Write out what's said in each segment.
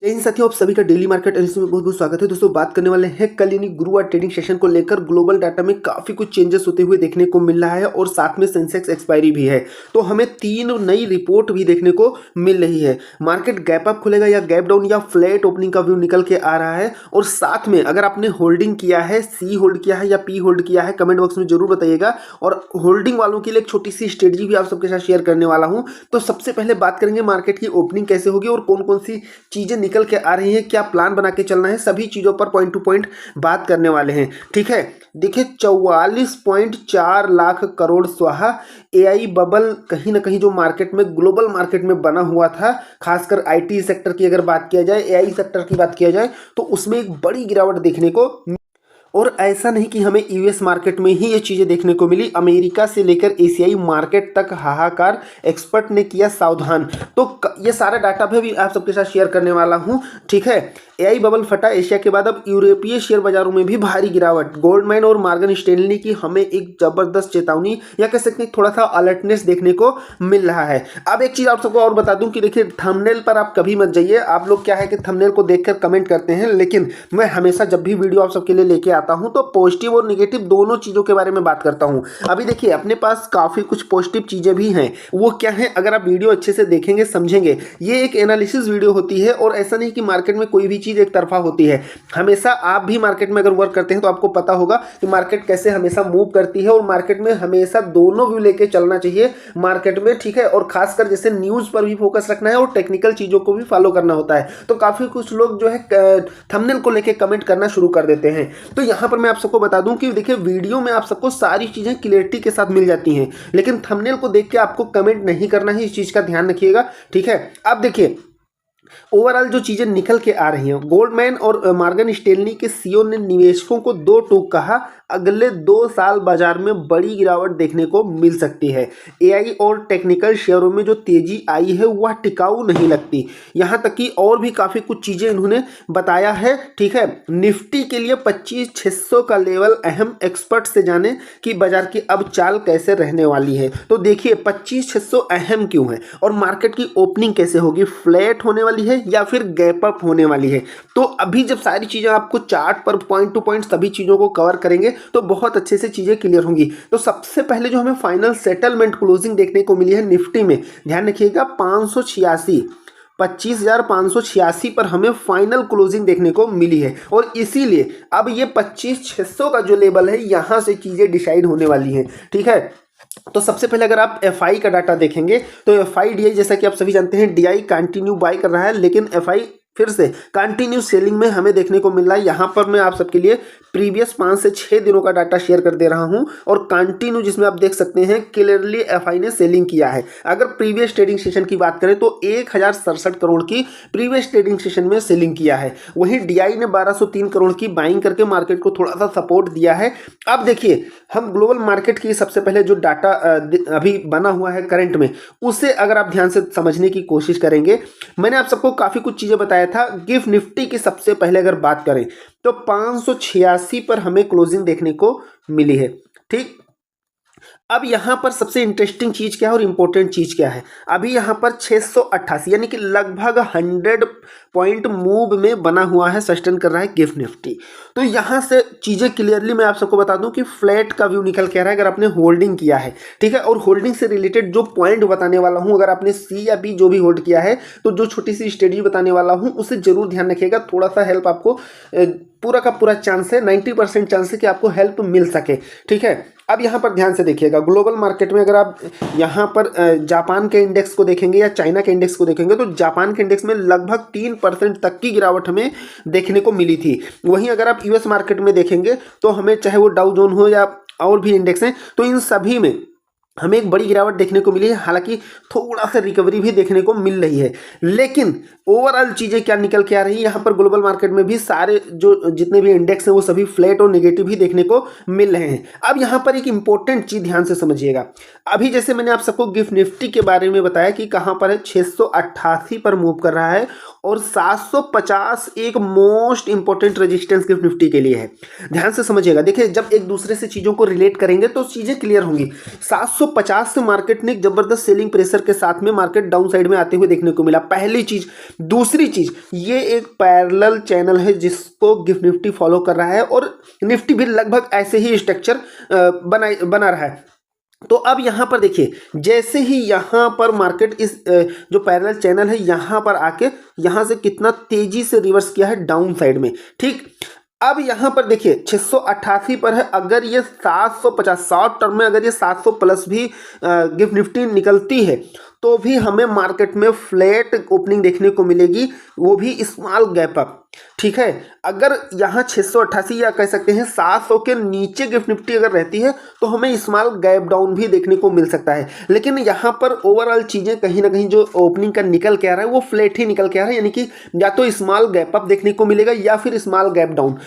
जय हिंद साथियों, आप सभी का डेली मार्केट एनालिसिस में बहुत बहुत स्वागत है। दोस्तों बात करने वाले हैं कल यानी गुरुवार ट्रेडिंग सेशन को लेकर। ग्लोबल डाटा में काफी कुछ चेंजेस होते हुए देखने को मिल रहा है और साथ में सेंसेक्स एक्सपायरी भी है, तो हमें 3 नई रिपोर्ट भी देखने को मिल रही है। मार्केट गैप अप खुलेगा या गैप डाउन या फ्लैट ओपनिंग का व्यू निकल के आ रहा है। और साथ में अगर आपने होल्डिंग किया है, सी होल्ड किया है या पी होल्ड किया है, कमेंट बॉक्स में जरूर बताइएगा। और होल्डिंग वालों के लिए एक छोटी सी स्ट्रेटजी भी आप सबके साथ शेयर करने वाला हूं। तो सबसे पहले बात करेंगे मार्केट की ओपनिंग कैसे होगी और कौन कौन सी चीजें निकल के आ रही हैं, क्या प्लान बना के चलना है, सभी चीजों पर पॉइंट टू पॉइंट बात करने वाले हैं। ठीक है, देखिए 44.4 लाख करोड़ स्वाहा एआई बबल कहीं ना कहीं जो मार्केट में, ग्लोबल मार्केट में बना हुआ था, खासकर आईटी सेक्टर की अगर बात किया जाए, एआई सेक्टर की बात किया जाए, तो उसमें एक बड़ी गिरावट देखने को। और ऐसा नहीं कि हमें यूएस मार्केट में ही ये चीज़ें देखने को मिली, अमेरिका से लेकर एशियाई मार्केट तक हाहाकार, एक्सपर्ट ने किया सावधान। तो ये सारा डाटा भी आप सबके साथ शेयर करने वाला हूँ। ठीक है, एआई बबल फटा एशिया के बाद अब यूरोपीय शेयर बाजारों में भी भारी गिरावट। गोल्डमैन और मॉर्गन स्टैनली की हमें एक जबरदस्त चेतावनी या कह सकते हैं थोड़ा सा अलर्टनेस देखने को मिल रहा है। अब एक चीज़ आप सबको और बता दूं कि देखिए थंबनेल पर आप कभी मत जाइए। आप लोग क्या है कि थंबनेल को देखकर कमेंट करते हैं, लेकिन मैं हमेशा जब भी वीडियो आप सबके लिए लेके आता हूं तो पॉजिटिव और निगेटिव दोनों चीज़ों के बारे में बात करता हूं। अभी देखिए अपने पास काफ़ी कुछ पॉजिटिव चीज़ें भी हैं। वो क्या है, अगर आप वीडियो अच्छे से देखेंगे, समझेंगे, ये एक एनालिसिस वीडियो होती है। और ऐसा नहीं कि मार्केट में कोई भी चीज़ एक तरफा होती है। हमेशा आप भी मार्केट में अगर वर्क करते हैं तो आपको पता होगा कि मार्केट कैसे हमेशा मूव करती है और मार्केट में हमेशा दोनों व्यू लेके चलना चाहिए मार्केट में। ठीक है, और खासकर जैसे न्यूज़ पर भी फोकस रखना है और टेक्निकल चीज़ों को भी फॉलो करना होता है। तो काफ़ी कुछ लोग जो है थंबनेल को लेके कमेंट करना शुरू कर देते हैं। तो यहाँ पर मैं आप सबको बता दूं कि देखिए वीडियो में आप सबको सारी चीज़ें क्लियरिटी के साथ मिल जाती हैं, लेकिन थंबनेल को देख के आपको कमेंट नहीं करना है, इस चीज़ का ध्यान रखिएगा। ठीक है, अब देखिए ओवरऑल जो चीजें निकल के आ रही हैं, गोल्डमैन और मॉर्गन स्टैनली के सीईओ ने निवेशकों को 2 टूक कहा, अगले 2 साल बाजार में बड़ी गिरावट देखने को मिल सकती है। एआई और टेक्निकल शेयरों में जो तेजी आई है वह टिकाऊ नहीं लगती। यहां तक कि और भी काफी कुछ चीजें इन्होंने बताया है। ठीक है, निफ्टी के लिए 25,600 का लेवल अहम, एक्सपर्ट से जाने कि बाजार की अब चाल कैसे रहने वाली है। तो देखिए 25,600 अहम क्यों है और मार्केट की ओपनिंग कैसे होगी, फ्लैट होने वाली है या फिर गैप अप होने वाली है। तो अभी जब सारी चीजें आपको चार्ट पर पॉइंट टू पॉइंट सभी चीजों को कवर करेंगे तो बहुत अच्छे से चीजें क्लियर होंगी। तो सबसे पहले जो हमें फाइनल सेटलमेंट क्लोजिंग देखने को मिली है निफ्टी में, ध्यान रखिएगा 25,586 पर हमें फाइनल क्लोजिंग देखने को मिली है। और इसीलिए अब ये 25,600 का जो लेवल है यहां से चीजें डिसाइड होने वाली हैं। ठीक है, तो सबसे पहले अगर आप एफआई का डाटा देखेंगे तो एफआई डीआई, जैसा कि आप सभी जानते हैं, डीआई कंटिन्यू बाय कर रहा है, लेकिन एफआई फिर से कंटिन्यू सेलिंग में हमें देखने को मिल रहा है। यहां पर मैं आप सबके लिए प्रीवियस 5 से 6 दिनों का डाटा शेयर कर दे रहा हूं और कंटिन्यू जिसमें आप देख सकते हैं क्लियरली एफआई ने सेलिंग किया है। अगर प्रीवियस ट्रेडिंग सेशन की बात करें तो 1067 करोड़ की प्रीवियस ट्रेडिंग सेशन में सेलिंग किया है। वहीं डीआई ने 1203 करोड़ की बाइंग करके मार्केट को थोड़ा सा सपोर्ट दिया है। अब देखिए हम ग्लोबल मार्केट की सबसे पहले जो डाटा अभी बना हुआ है करंट में, उसे अगर आप ध्यान से समझने की कोशिश करेंगे, मैंने आप सबको काफी कुछ चीजें बताया था। गिफ्ट निफ्टी की सबसे पहले अगर बात करें तो 586 पर हमें क्लोजिंग देखने को मिली है। ठीक, अब यहां पर सबसे इंटरेस्टिंग चीज क्या है और इंपॉर्टेंट चीज क्या है, अभी यहां पर 688 यानी कि लगभग 100 पॉइंट मूव में बना हुआ है, सस्टेन कर रहा है गिफ्ट निफ्टी। तो यहां से चीजें क्लियरली मैं आप सबको बता दूं कि फ्लैट का व्यू निकल के आ रहा है अगर आपने होल्डिंग किया है। ठीक है, और होल्डिंग से रिलेटेड जो पॉइंट बताने वाला हूं, अगर आपने सी या बी जो भी होल्ड किया है, तो जो छोटी सी स्ट्रेटजी बताने वाला हूं उसे जरूर ध्यान रखिएगा। थोड़ा सा हेल्प आपको, पूरा का पूरा चांस है, 90% चांस है कि आपको हेल्प मिल सके। ठीक है, अब यहाँ पर ध्यान से देखिएगा, ग्लोबल मार्केट में अगर आप यहाँ पर जापान के इंडेक्स को देखेंगे या चाइना के इंडेक्स को देखेंगे तो जापान के इंडेक्स में लगभग 3% तक की गिरावट हमें देखने को मिली थी। वहीं अगर आप यूएस मार्केट में देखेंगे तो हमें, चाहे वो डाउ जोन हो या और भी इंडेक्स हैं, तो इन सभी में हमें एक बड़ी गिरावट देखने को मिली है। हालांकि थोड़ा सा रिकवरी भी देखने को मिल रही है, लेकिन ओवरऑल चीज़ें क्या निकल के आ रही है, यहाँ पर ग्लोबल मार्केट में भी सारे जो जितने भी इंडेक्स हैं वो सभी फ्लैट और नेगेटिव ही देखने को मिल रहे हैं। अब यहाँ पर एक इंपॉर्टेंट चीज़ ध्यान से समझिएगा, अभी जैसे मैंने आप सबको गिफ्ट निफ्टी के बारे में बताया कि कहाँ पर है, 688 पर मूव कर रहा है और 750 एक most important resistance gift Nifty के लिए है। ध्यान से समझिएगा, देखिए जब एक दूसरे से चीज़ों को रिलेट करेंगे तो चीज़ें क्लियर होंगी। 650 से मार्केट ने एक जबरदस्त सेलिंग प्रेशर के साथ में मार्केट डाउन साइड में आते हुए देखने को मिला, पहली चीज। दूसरी चीज, ये एक पैरेलल चैनल है जिसको गिफ्ट निफ्टी फॉलो कर रहा है और निफ्टी भी लगभग ऐसे ही स्ट्रक्चर बना रहा है। तो अब यहां पर देखिए, जैसे ही यहां पर मार्केट इस जो पैरेलल चैनल है यहां पर आके यहां से कितना तेजी से रिवर्स किया है डाउन साइड में, ठीक। अब यहां पर देखिए 688 पर है, अगर ये 750 शॉर्ट टर्म में अगर ये 700 प्लस भी गिफ्ट निफ्टी निकलती है तो भी हमें मार्केट में फ्लैट ओपनिंग देखने को मिलेगी, वो भी स्मॉल गैप अप, ठीक है। अगर यहाँ 688 या कह सकते हैं 700 के नीचे गिफ्ट निफ्टी अगर रहती है तो हमें स्मॉल गैप डाउन भी देखने को मिल सकता है, लेकिन यहाँ पर ओवरऑल चीज़ें कहीं ना कहीं जो ओपनिंग का निकल के आ रहा है वो फ्लैट ही निकल के आ रहा है, यानी कि या तो स्मॉल गैप अप देखने को मिलेगा या फिर स्मॉल गैप डाउन।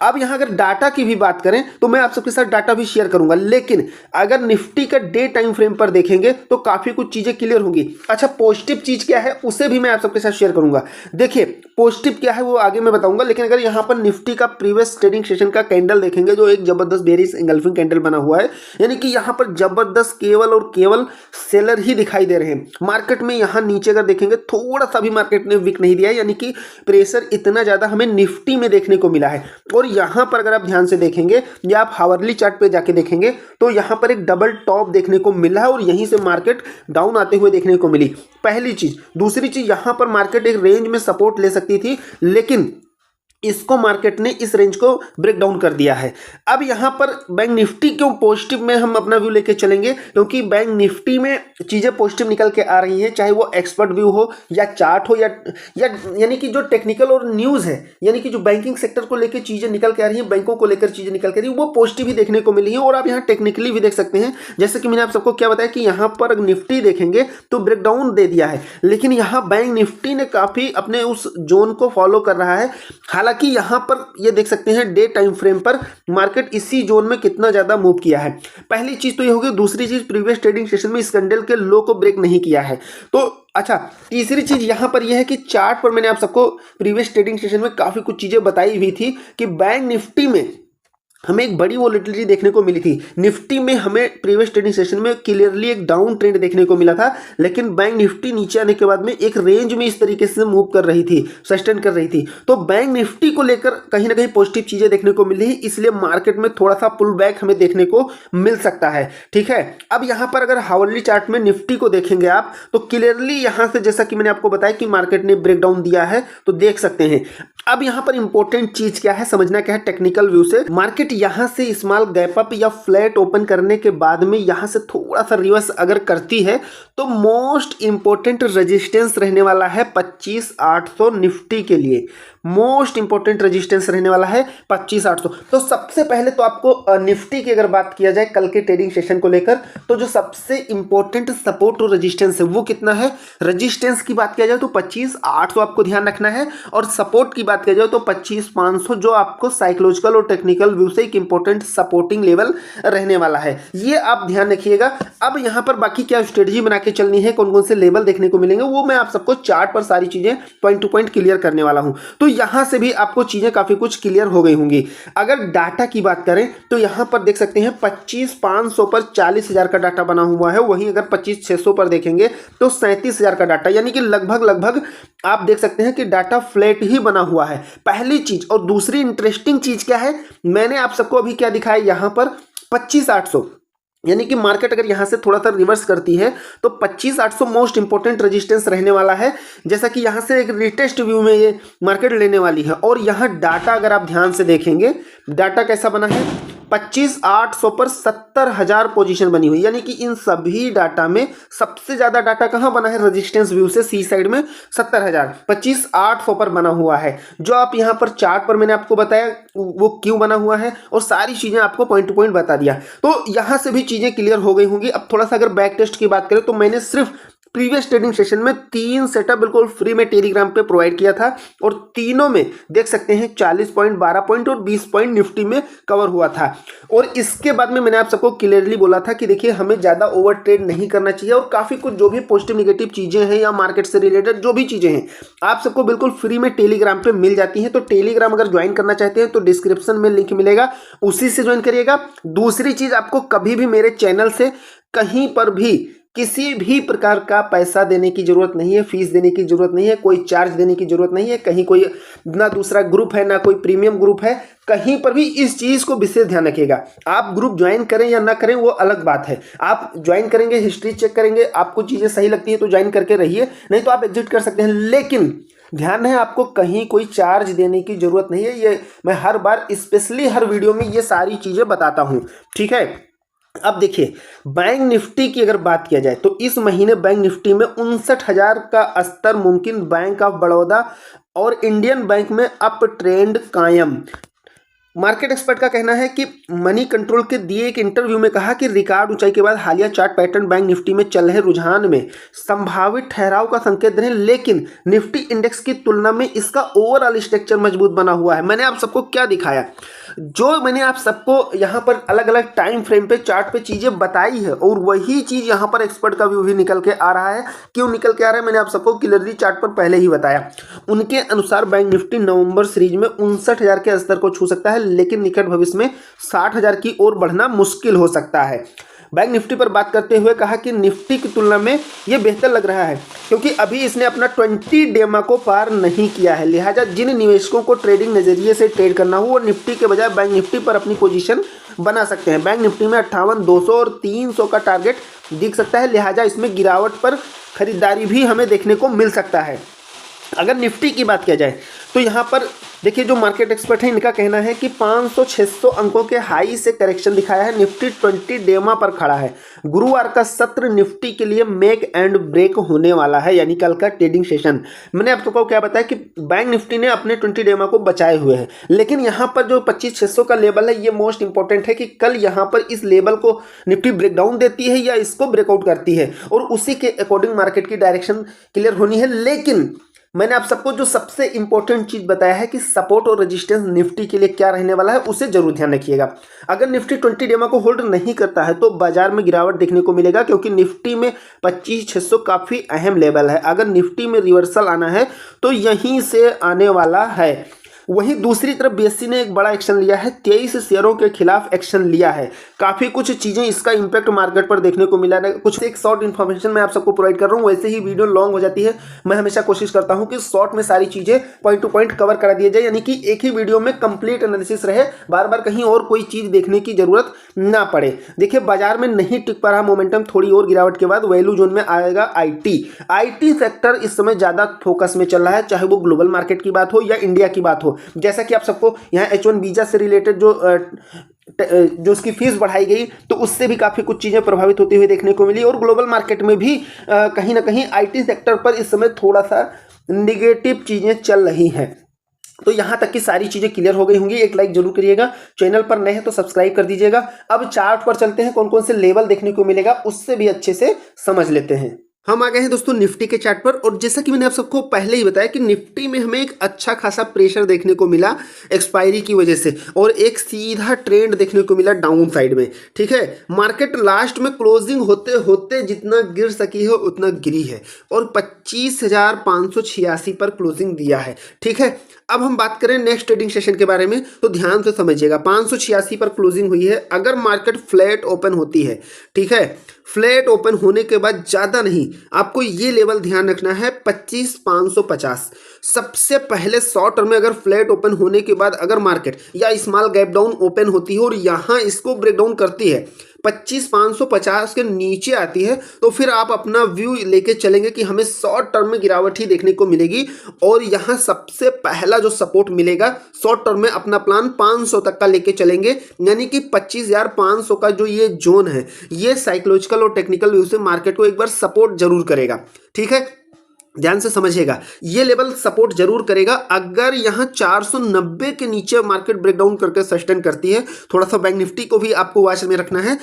अब यहाँ अगर डाटा की भी बात करें तो मैं आप सबके साथ डाटा भी शेयर करूंगा, लेकिन अगर निफ्टी का डे टाइम फ्रेम पर देखेंगे तो काफी कुछ चीजें क्लियर होंगी। अच्छा, पॉजिटिव चीज क्या है उसे भी मैं आप सबके साथ शेयर करूंगा। देखिए पॉजिटिव क्या है वो आगे मैं बताऊंगा, लेकिन अगर यहाँ पर निफ्टी का प्रीवियस ट्रेडिंग सेशन का कैंडल देखेंगे जो एक जबरदस्त बेरिश एंगल्फिंग कैंडल बना हुआ है, यानी कि यहाँ पर जबरदस्त केवल और केवल सेलर ही दिखाई दे रहे हैं मार्केट में। यहाँ नीचे अगर देखेंगे थोड़ा सा भी मार्केट ने वीक नहीं दिया है, यानी कि प्रेशर इतना ज्यादा हमें निफ्टी में देखने को मिला है। और यहां पर अगर आप ध्यान से देखेंगे या आप हावरली चार्ट पे जाके देखेंगे तो यहां पर एक डबल टॉप देखने को मिला है और यहीं से मार्केट डाउन आते हुए देखने को मिली, पहली चीज। दूसरी चीज, यहां पर मार्केट एक रेंज में सपोर्ट ले सकती थी, लेकिन इसको मार्केट ने इस रेंज को ब्रेक डाउन कर दिया है। अब यहां पर बैंक निफ्टी क्यों पॉजिटिव में हम अपना व्यू लेके चलेंगे, क्योंकि बैंक निफ्टी में चीजें पॉजिटिव निकल के आ रही हैं, चाहे वो एक्सपर्ट व्यू हो या चार्ट हो या यानी कि जो टेक्निकल और न्यूज है, यानी कि जो बैंकिंग सेक्टर को लेकर चीजें निकल के आ रही हैं, बैंकों को लेकर चीजें निकल के आ रही है, वो पॉजिटिव ही देखने को मिली है। और आप यहाँ टेक्निकली भी देख सकते हैं, जैसे कि मैंने आप सबको क्या बताया कि यहाँ पर निफ्टी देखेंगे तो ब्रेक डाउन दे दिया है, लेकिन यहाँ बैंक निफ्टी ने काफी अपने उस जोन को फॉलो कर रहा है। हालांकि यहां पर ये देख सकते हैं डे टाइम फ्रेम पर मार्केट इसी जोन में कितना ज्यादा मूव किया है, पहली चीज तो ये होगी। दूसरी चीज, प्रीवियस ट्रेडिंग सेशन में इस कैंडल के लो को ब्रेक नहीं किया है। तो अच्छा, तीसरी चीज यहां पर यह है कि चार्ट पर मैंने आप सबको प्रीवियस ट्रेडिंग सेशन में काफी कुछ चीजें बताई हुई थी कि बैंक निफ्टी में हमें एक बड़ी वोलेटिलिटी देखने को मिली थी। निफ्टी में हमें प्रीवियस ट्रेडिंग सेशन में क्लियरली एक डाउन ट्रेंड देखने को मिला था, लेकिन बैंक निफ्टी नीचे आने के बाद में एक रेंज में इस तरीके से मूव कर रही थी, सस्टेन कर रही थी। तो बैंक निफ्टी को लेकर कहीं ना कहीं पॉजिटिव चीजें देखने को मिल रही है, इसलिए मार्केट में थोड़ा सा पुल बैक हमें देखने को मिल सकता है, ठीक है। अब यहां पर अगर हावरली चार्ट में निफ्टी को देखेंगे आप तो क्लियरली यहां से, जैसा कि मैंने आपको बताया कि मार्केट ने ब्रेकडाउन दिया है, तो देख सकते हैं। अब यहां पर इंपॉर्टेंट चीज क्या है, समझना क्या है टेक्निकल व्यू से। मार्केट यहां से स्मॉल गैप अप या फ्लैट ओपन करने के बाद में यहां से थोड़ा सा रिवर्स अगर करती है तो मोस्ट इंपॉर्टेंट रेजिस्टेंस रहने वाला है 25,800 निफ्टी के लिए। मोस्ट इंपॉर्टेंट रेजिस्टेंस रहने वाला है 25,800। तो सबसे पहले तो आपको निफ्टी की अगर बात किया जाए कल के ट्रेडिंग सेशन को लेकर, तो जो सबसे इंपॉर्टेंट सपोर्ट और रेजिस्टेंस है वो कितना है। रेजिस्टेंस की बात किया जाए तो 25,800 आपको ध्यान रखना है, और सपोर्ट की बात किया जाए तो 25,500, जो आपको साइकोलॉजिकल और टेक्निकल व्यू से एक इंपॉर्टेंट सपोर्टिंग लेवल रहने वाला है, ये आप ध्यान रखिएगा। अब यहां पर बाकी क्या स्ट्रेटजी बना के चलनी है, कौन कौन से लेवल देखने को मिलेंगे, वो मैं आप सबको चार्ट पर सारी चीजें पॉइंट टू पॉइंट क्लियर करने वाला हूं। तो यहां से भी आपको चीजें काफी कुछ क्लियर हो गई होंगी। अगर डाटा की बात करें तो यहां पर देख सकते हैं 25,500 पर 40,000 का डाटा बना हुआ है, वहीं अगर 25,600 पर देखेंगे तो 37,000 का डाटा, यानी कि लगभग आप देख सकते हैं कि डाटा फ्लैट ही बना हुआ है, पहली चीज। और दूसरी इंटरेस्टिंग चीज क्या है, मैंने आप सबको अभी क्या दिखाया यहां पर 25,800, यानी कि मार्केट अगर यहां से थोड़ा सा रिवर्स करती है तो 25,800 मोस्ट इंपोर्टेंट रेजिस्टेंस रहने वाला है, जैसा कि यहां से एक रिटेस्ट व्यू में ये मार्केट लेने वाली है। और यहां डाटा अगर आप ध्यान से देखेंगे, डाटा कैसा बना है, 25,800 पर 70,000 पोजीशन बनी हुई, यानी कि इन सभी डाटा में सबसे ज्यादा डाटा कहां बना है, रेजिस्टेंस व्यू से सी साइड में 70,000 25,800 पर बना हुआ है। जो आप यहां पर चार्ट पर मैंने आपको बताया वो क्यों बना हुआ है और सारी चीजें आपको पॉइंट टू पॉइंट बता दिया, तो यहां से भी चीजें क्लियर हो गई होंगी। अब थोड़ा सा अगर बैक टेस्ट की बात करें तो मैंने सिर्फ प्रीवियस ट्रेडिंग सेशन में 3 सेटअप बिल्कुल फ्री में टेलीग्राम पे प्रोवाइड किया था, और तीनों में देख सकते हैं 40 पॉइंट, 12 पॉइंट और 20 पॉइंट निफ्टी में कवर हुआ था। और इसके बाद में मैंने आप सबको क्लियरली बोला था कि देखिए हमें ज़्यादा ओवर ट्रेड नहीं करना चाहिए, और काफ़ी कुछ जो भी पॉजिटिव निगेटिव चीज़ें हैं या मार्केट से रिलेटेड जो भी चीज़ें हैं आप सबको बिल्कुल फ्री में टेलीग्राम पर मिल जाती हैं। तो टेलीग्राम अगर ज्वाइन करना चाहते हैं तो डिस्क्रिप्शन में लिंक मिलेगा, उसी से ज्वाइन करिएगा। दूसरी चीज़, आपको कभी भी मेरे चैनल से कहीं पर भी किसी भी प्रकार का पैसा देने की जरूरत नहीं है, फीस देने की जरूरत नहीं है, कोई चार्ज देने की जरूरत नहीं है। कहीं कोई ना दूसरा ग्रुप है ना कोई प्रीमियम ग्रुप है, कहीं पर भी इस चीज को विशेष ध्यान रखिएगा। आप ग्रुप ज्वाइन करें या ना करें वो अलग बात है। आप ज्वाइन करेंगे, हिस्ट्री चेक करेंगे, आपको चीजें सही लगती है तो ज्वाइन करके रहिए, नहीं तो आप एग्जिट कर सकते हैं। लेकिन ध्यान है, आपको कहीं कोई चार्ज देने की जरूरत नहीं है। ये मैं हर बार स्पेशली हर वीडियो में ये सारी चीजें बताता हूं, ठीक है। अब देखिए, बैंक निफ्टी की अगर बात किया जाए तो इस महीने बैंक निफ्टी में 59,000 का स्तर मुमकिन। बैंक ऑफ बड़ौदा और इंडियन बैंक में अप ट्रेंड कायम। मार्केट एक्सपर्ट का कहना है कि मनी कंट्रोल के दिए एक इंटरव्यू में कहा कि रिकॉर्ड ऊंचाई के बाद हालिया चार्ट पैटर्न बैंक निफ्टी में चल रहे रुझान में संभावित ठहराव का संकेत दे रहे हैं, लेकिन निफ्टी इंडेक्स की तुलना में इसका ओवरऑल स्ट्रक्चर मजबूत बना हुआ है। मैंने आप सबको क्या दिखाया, जो मैंने आप सबको यहाँ पर अलग अलग टाइम फ्रेम पे चार्ट पे चीजें बताई है, और वही चीज यहाँ पर एक्सपर्ट का व्यू भी निकल के आ रहा है। क्यों निकल के आ रहा है, मैंने आप सबको क्लियरली चार्ट पर पहले ही बताया। उनके अनुसार बैंक निफ्टी नवंबर सीरीज में 59,000 के स्तर को छू सकता है, लेकिन निकट भविष्य में 60,000 की ओर बढ़ना मुश्किल हो सकता है। बैंक निफ्टी पर बात करते हुए कहा कि निफ्टी की तुलना में यह बेहतर लग रहा है क्योंकि अभी इसने अपना 20 डेमा को पार नहीं किया है। लिहाजा जिन निवेशकों को ट्रेडिंग नजरिए से ट्रेड करना हो वो निफ्टी के बजाय बैंक निफ्टी पर अपनी पोजीशन बना सकते हैं। बैंक निफ्टी में 58,200 और 300 का टारगेट दिख सकता है, लिहाजा इसमें गिरावट पर खरीदारी भी हमें देखने को मिल सकता है। अगर निफ्टी की बात किया जाए तो यहाँ पर देखिए, जो मार्केट एक्सपर्ट है इनका कहना है कि 500-600 अंकों के हाई से करेक्शन दिखाया है। निफ्टी 20 डेमा पर खड़ा है। गुरुवार का सत्र निफ्टी के लिए मेक एंड ब्रेक होने वाला है, यानी कल का ट्रेडिंग सेशन। मैंने आप सबको क्या बताया कि बैंक निफ्टी ने अपने 20 डेमा को बचाए हुए हैं, लेकिन यहाँ पर जो 25,600 का लेवल है ये मोस्ट इंपॉर्टेंट है कि कल यहाँ पर इस लेवल को निफ्टी ब्रेकडाउन देती है या इसको ब्रेकआउट करती है, और उसी के अकॉर्डिंग मार्केट की डायरेक्शन क्लियर होनी है। लेकिन मैंने आप सबको जो सबसे इंपॉर्टेंट चीज बताया है कि सपोर्ट और रेजिस्टेंस निफ्टी के लिए क्या रहने वाला है, उसे जरूर ध्यान रखिएगा। अगर निफ्टी 20 डेमा को होल्ड नहीं करता है तो बाजार में गिरावट देखने को मिलेगा, क्योंकि निफ्टी में 25,600 काफी अहम लेवल है। अगर निफ्टी में रिवर्सल आना है तो यहीं से आने वाला है। वहीं दूसरी तरफ बीएसई ने एक बड़ा एक्शन लिया है, 23 शेयरों के खिलाफ एक्शन लिया है। काफी कुछ चीजें इसका इंपैक्ट मार्केट पर देखने को मिला है। कुछ एक शॉर्ट इन्फॉर्मेशन मैं आप सबको प्रोवाइड कर रहा हूं, वैसे ही वीडियो लॉन्ग हो जाती है। मैं हमेशा कोशिश करता हूं कि शॉर्ट में सारी चीजें पॉइंट टू पॉइंट कवर करा दिया जाए, यानी कि एक ही वीडियो में कंप्लीट एनालिसिस रहे, बार बार कहीं और कोई चीज देखने की जरूरत ना पड़े। देखिए, बाजार में नहीं टिक पा रहा मोमेंटम, थोड़ी और गिरावट के बाद वैल्यू जोन में आएगा आईटी सेक्टर इस समय ज्यादा फोकस में चल रहा है, चाहे वो ग्लोबल मार्केट की बात हो या इंडिया की बात हो। जैसा कि आप सबको यहाँ H1 वीजा से रिलेटेड जो उसकी फीस बढ़ाई गई तो उससे भी काफी कुछ चीजें प्रभावित होती हुई देखने को मिली, और ग्लोबल मार्केट में भी कहीं ना कहीं आईटी सेक्टर पर इस समय थोड़ा सा निगेटिव चीजें चल रही हैं। तो यहां तक की सारी चीजें क्लियर हो गई होंगी। एक लाइक जरूर करिएगा, चैनल पर नए हैं तो सब्सक्राइब कर दीजिएगा। अब चार्ट पर चलते हैं, कौन कौन से लेवल देखने को मिलेगा उससे भी अच्छे से समझ लेते हैं। हम आ गए हैं दोस्तों निफ्टी के चार्ट पर, और जैसा कि मैंने आप सबको पहले ही बताया कि निफ्टी में हमें एक अच्छा खासा प्रेशर देखने को मिला एक्सपायरी की वजह से, और एक सीधा ट्रेंड देखने को मिला डाउन साइड में। ठीक है, मार्केट लास्ट में क्लोजिंग होते होते जितना गिर सकी है उतना गिरी है, और 25,586 पर क्लोजिंग दिया है। ठीक है, अब हम बात करें नेक्स्ट ट्रेडिंग सेशन के बारे में, तो ध्यान से समझिएगा। 586 पर क्लोजिंग हुई है। अगर मार्केट फ्लैट ओपन होती है, ठीक है, फ्लैट ओपन होने के बाद ज्यादा नहीं, आपको ये लेवल ध्यान रखना है 25,550। सबसे पहले शॉर्ट टर्म में अगर फ्लैट ओपन होने के बाद अगर मार्केट या स्मॉल गैप डाउन ओपन होती है और यहां इसको ब्रेक डाउन करती है, 25,550 के नीचे आती है, तो फिर आप अपना व्यू लेके चलेंगे कि हमें शॉर्ट टर्म में गिरावट ही देखने को मिलेगी, और यहां सबसे पहला जो सपोर्ट मिलेगा शॉर्ट टर्म में अपना प्लान 500 तक का लेके चलेंगे, यानी कि 25,500 का जो ये जोन है ये साइकोलॉजिकल और टेक्निकल व्यू से मार्केट को एक बार सपोर्ट जरूर करेगा। ठीक है, ध्यान से समझिएगा, ये लेवल सपोर्ट जरूर करेगा। अगर यहां 490 के नीचे मार्केट ब्रेकडाउन करके सस्टेन करती है, थोड़ा सा बैंक निफ्टी को भी आपको वॉच में रखना है,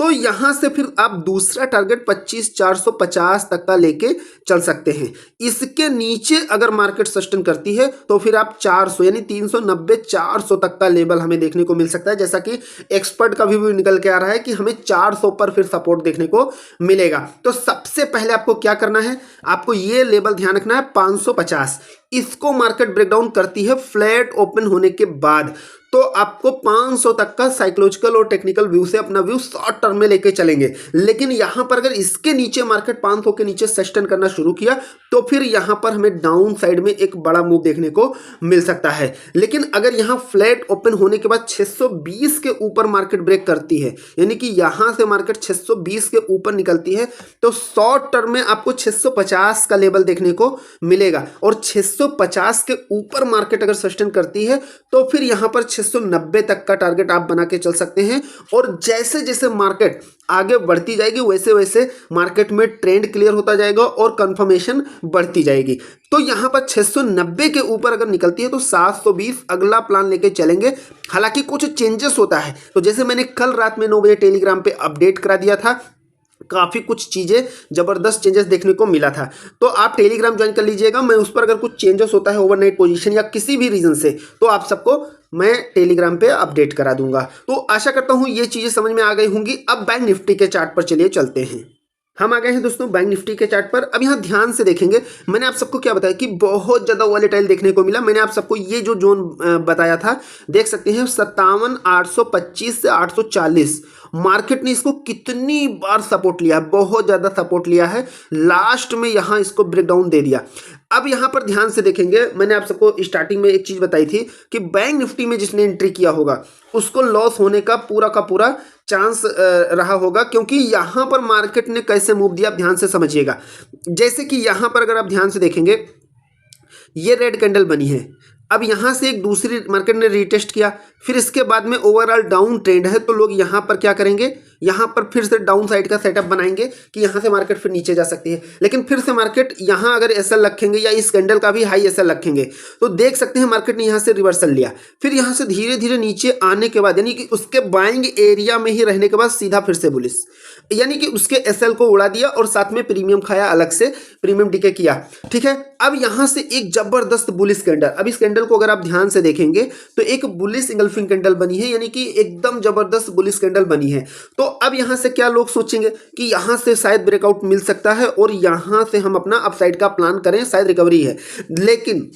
तो यहां से फिर आप दूसरा टारगेट 25,450 तक का लेके चल सकते हैं। इसके नीचे अगर मार्केट सस्टेन करती है तो फिर आप 400 यानी 390-400 तक का लेवल हमें देखने को मिल सकता है, जैसा कि एक्सपर्ट का भी निकल के आ रहा है कि हमें 400 पर फिर सपोर्ट देखने को मिलेगा। तो सबसे पहले आपको क्या करना है, आपको ये लेवल ध्यान रखना है 550। इसको मार्केट ब्रेकडाउन करती है फ्लैट ओपन होने के बाद, तो आपको 500 तक का साइकोलॉजिकल और टेक्निकल व्यू से अपना व्यू शॉर्ट टर्म में लेके चलेंगे। लेकिन यहां पर अगर इसके नीचे मार्केट 500 के नीचे सस्टेन करना शुरू किया तो फिर यहां पर हमें डाउन साइड में एक बड़ा मूव देखने को मिल सकता है। लेकिन अगर यहां फ्लैट ओपन होने के बाद 620 के ऊपर मार्केट ब्रेक करती है, यानी कि यहां से मार्केट 620 के ऊपर निकलती है, तो शॉर्ट टर्म में आपको 650 का लेवल देखने को मिलेगा। और 650 के ऊपर मार्केट अगर सस्टेन करती है तो फिर यहां पर 690 तक का टारगेट आप बना के चल सकते हैं। और जैसे जैसे मार्केट आगे बढ़ती जाएगी वैसे वैसे मार्केट में ट्रेंड क्लियर होता जाएगा और कंफर्मेशन बढ़ती जाएगी। तो यहां पर 690 के ऊपर अगर निकलती है तो 720 अगला प्लान लेके चलेंगे। हालांकि कुछ चेंजेस होता है, तो जैसे मैंने कल रात में 9 बजे टेलीग्राम पे अपडेट करा दिया था, काफ़ी कुछ चीज़ें ज़बरदस्त चेंजेस देखने को मिला था। तो आप टेलीग्राम ज्वाइन कर लीजिएगा। मैं उस पर अगर कुछ चेंजेस होता है ओवरनाइट पोजीशन या किसी भी रीज़न से, तो आप सबको मैं टेलीग्राम पे अपडेट करा दूंगा। तो आशा करता हूँ ये चीज़ें समझ में आ गई होंगी। अब बैंक निफ्टी के चार्ट पर चलिए चलते हैं। हम आ गए हैं दोस्तों बैंक निफ्टी के चार्ट पर। अब यहाँ ध्यान से देखेंगे, मैंने आप सबको क्या बताया कि बहुत ज़्यादा वॉलेटाइल देखने को मिला। मैंने आप सबको ये जो जोन बताया था, देख सकते हैं 57,825 से 840 मार्केट ने इसको कितनी बार सपोर्ट लिया है, बहुत ज़्यादा सपोर्ट लिया है। लास्ट में यहाँ इसको ब्रेकडाउन दे दिया। अब यहाँ पर ध्यान से देखेंगे, मैंने आप सबको स्टार्टिंग में एक चीज़ बताई थी कि बैंक निफ्टी में जिसने एंट्री किया होगा उसको लॉस होने का पूरा चांस रहा होगा, क्योंकि यहाँ पर मार्केट ने कैसे मूव दिया आप ध्यान से समझिएगा। जैसे कि यहाँ पर अगर आप ध्यान से देखेंगे, ये रेड कैंडल बनी है। अब यहाँ से एक दूसरी मार्केट ने रीटेस्ट किया, फिर इसके बाद में ओवरऑल डाउन ट्रेंड है, तो लोग यहाँ पर क्या करेंगे, यहाँ पर फिर से डाउन साइड का सेटअप बनाएंगे कि यहाँ से मार्केट फिर नीचे जा सकती है। लेकिन फिर से मार्केट यहाँ अगर एसएल रखेंगे या इस कैंडल का भी हाई एसएल रखेंगे तो देख सकते हैं मार्केट ने यहाँ से रिवर्सल लिया, फिर यहाँ से धीरे धीरे नीचे आने के बाद यानी कि उसके बाइंग एरिया में ही रहने के बाद सीधा फिर से बुलिश, यानी कि उसके एसएल को उड़ा दिया और साथ में प्रीमियम खाया, अलग से प्रीमियम डीके किया। ठीक है, अब यहाँ से एक जबरदस्त बुलिश कैंडल, अब इस कैंडल को अगर आप ध्यान से देखेंगे तो एक बुलिश इंगल्फिंग कैंडल बनी है, यानी कि एकदम जबरदस्त बुलिश कैंडल बनी है। तो अब यहाँ से क्या लोग सोचेंगे कि यहाँ से शायद ब्रेकआउट मिल सकता है और यहाँ से हम अपना अपसाइड का प्लान करें, शायद रिकवरी है। लेकिन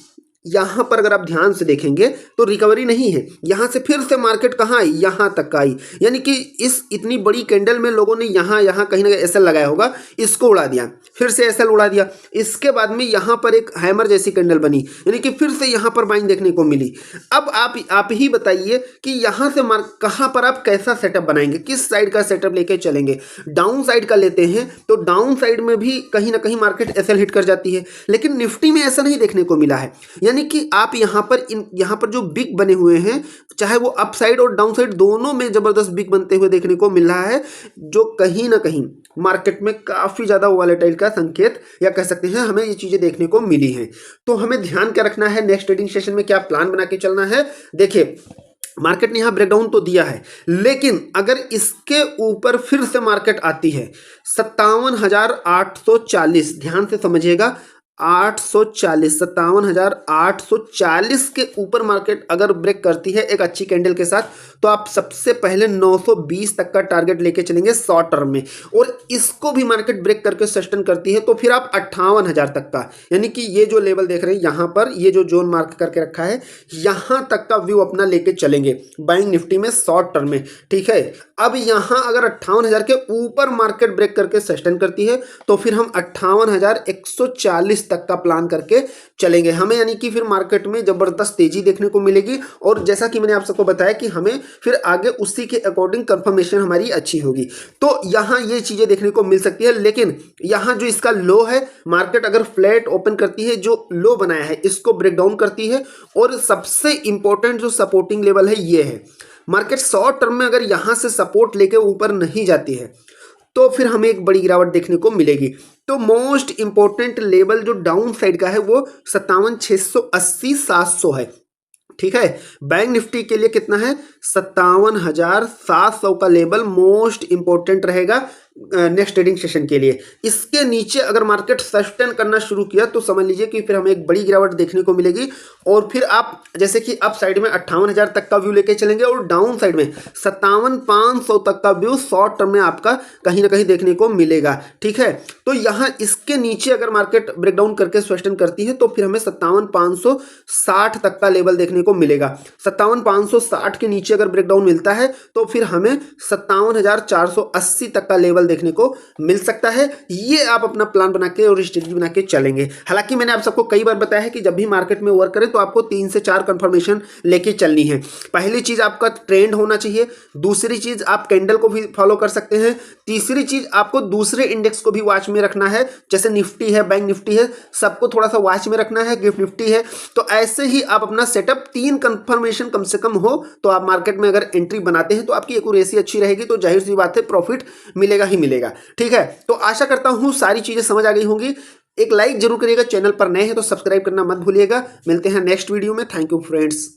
यहाँ पर अगर आप ध्यान से देखेंगे तो रिकवरी नहीं है, यहाँ से फिर से मार्केट कहाँ आई, यहाँ तक आई, यानी कि इस इतनी बड़ी कैंडल में लोगों ने यहाँ कहीं ना कहीं एसएल लगाया होगा, इसको उड़ा दिया, फिर से एसएल उड़ा दिया। इसके बाद में यहाँ पर एक हैमर जैसी कैंडल बनी, यानी कि फिर से यहाँ पर बाइंग देखने को मिली। अब आप ही बताइए कि यहाँ से कहाँ पर आप कैसा सेटअप बनाएंगे, किस साइड का सेटअप लेके चलेंगे। डाउन साइड का लेते हैं तो डाउन साइड में भी कहीं ना कहीं मार्केट एसएल हिट कर जाती है, लेकिन निफ्टी में ऐसा नहीं देखने को मिला है। यानी कि आप यहाँ पर जो बिग बने हुए हैं, चाहे वो अप साइड और डाउन साइड दोनों में जबरदस्त बिग बनते हुए देखने को मिल रहा है, जो कहीं ना कहीं मार्केट में काफी ज्यादा वॉलेटाइल का संकेत या कह सकते हैं हमें ये चीजें देखने को मिली हैं। तो हमें ध्यान क्या रखना है, नेक्स्ट ट्रेडिंग सेशन में क्या प्लान बना के चलना है। देखिए मार्केट ने यहाँ ब्रेकडाउन तो दिया है, लेकिन अगर इसके ऊपर फिर से मार्केट आती है 57,840, ध्यान से समझिएगा, 57,840 के ऊपर मार्केट अगर ब्रेक करती है एक अच्छी कैंडल के साथ, तो आप सबसे पहले 920 तक का टारगेट लेके चलेंगे शॉर्ट टर्म में। और इसको भी मार्केट ब्रेक करके सस्टेन करती है तो फिर आप 58,000 तक का, यानी कि ये जो लेवल देख रहे हैं यहाँ पर, ये जो जोन मार्क करके रखा है, यहाँ तक का व्यू अपना लेके चलेंगे बाइंग निफ्टी में शॉर्ट टर्म में। ठीक है, अब यहाँ अगर 58,000 के ऊपर मार्केट ब्रेक करके सस्टेन करती है तो फिर हम 58,140 तक का प्लान करके चलेंगे हमें, यानी कि फिर मार्केट में जबरदस्त तेजी देखने को मिलेगी। और जैसा कि मैंने आप सबको बताया कि हमें फिर आगे उसी के अकॉर्डिंग कंफर्मेशन हमारी अच्छी होगी, तो यहाँ ये चीजें देखने को मिल सकती है। लेकिन यहाँ जो इसका लो है, मार्केट अगर फ्लैट ओपन करती है, जो लो बनाया है इसको ब्रेक डाउन करती है, और सबसे इंपॉर्टेंट जो सपोर्टिंग लेवल है ये है। मार्केट शॉर्ट टर्म में अगर यहाँ से सपोर्ट लेके ऊपर नहीं जाती है तो फिर हमें एक बड़ी गिरावट देखने को मिलेगी। तो मोस्ट इंपॉर्टेंट लेवल जो डाउन साइड का है वो 57,680-700 है। ठीक है, बैंक निफ्टी के लिए कितना है, 57,700 का लेवल मोस्ट इंपॉर्टेंट रहेगा नेक्स्ट ट्रेडिंग सेशन के लिए। इसके नीचे अगर मार्केट सस्टेन करना शुरू किया तो समझ लीजिए कि फिर हमें एक बड़ी गिरावट देखने को मिलेगी और फिर आप जैसे कि अप साइड में 58,000 तक का व्यू लेके चलेंगे और डाउन साइड में 57,500 तक का व्यू शॉर्ट टर्म में आपका कहीं ना कहीं देखने को मिलेगा। ठीक है, तो यहाँ इसके नीचे अगर मार्केट ब्रेकडाउन करके सस्टेन करती है तो फिर हमें 57,560 तक का लेवल देखने को मिलेगा। 57,560 के नीचे अगर ब्रेकडाउन मिलता है तो फिर हमें 57,480 तक का लेवल देखने को मिल सकता है। ये आप अपना प्लान बना के और स्ट्रेटजी बना के चलेंगे। हालांकि मैंने आप सबको कई बार बताया है कि जब भी मार्केट में वर्क करें तो आपको 3 से 4 कंफर्मेशन लेके चलनी है। पहली चीज आपका ट्रेंड होना चाहिए, दूसरी चीज आप कैंडल को भी फॉलो कर सकते हैं, तीसरी चीज आपको दूसरे इंडेक्स को भी वॉच में रखना है, जैसे निफ्टी है, बैंक निफ्टी है, सबको थोड़ा सा वॉच में रखना है, गिफ्ट निफ्टी है। तो ऐसे ही आप अपना सेटअप 3 कंफर्मेशन कम से कम हो तो आप मार्केट में अगर एंट्री बनाते हैं तो आपकी एक्यूरेसी अच्छी रहेगी, तो जाहिर सी बात है प्रॉफिट मिलेगा ही मिलेगा। ठीक है, तो आशा करता हूं सारी चीजें समझ आ गई होंगी। एक लाइक जरूर करिएगा, चैनल पर नए हैं तो सब्सक्राइब करना मत भूलिएगा। मिलते हैं नेक्स्ट वीडियो में। Thank you friends.